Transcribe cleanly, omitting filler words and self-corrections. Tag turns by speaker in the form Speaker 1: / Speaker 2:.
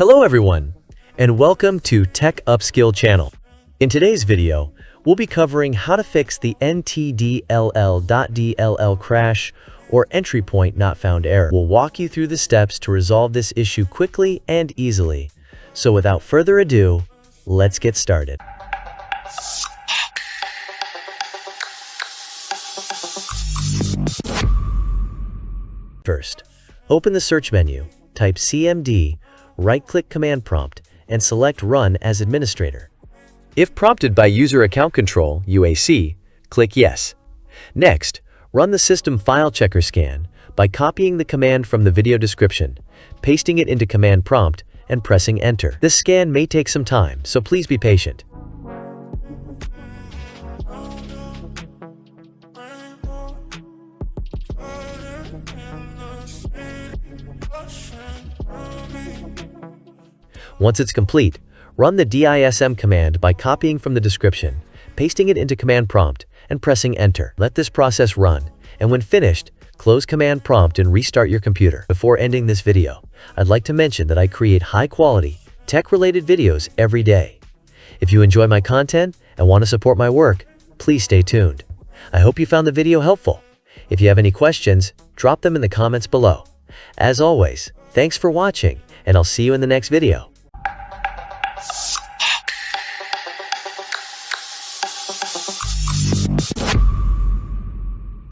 Speaker 1: Hello everyone, and welcome to Tech Upskill channel. In today's video, we'll be covering how to fix the ntdll.dll crash or entry point not found error. We'll walk you through the steps to resolve this issue quickly and easily. So without further ado, let's get started. First, open the search menu, type CMD, right-click Command Prompt, and select Run as Administrator. If prompted by User Account Control (UAC), click Yes. Next, run the System File Checker scan by copying the command from the video description, pasting it into Command Prompt, and pressing Enter. This scan may take some time, so please be patient. Once it's complete, run the DISM command by copying from the description, pasting it into Command Prompt, and pressing Enter. Let this process run, and when finished, close Command Prompt and restart your computer. Before ending this video, I'd like to mention that I create high-quality, tech-related videos every day. If you enjoy my content and want to support my work, please stay tuned. I hope you found the video helpful. If you have any questions, drop them in the comments below. As always, thanks for watching, and I'll see you in the next video.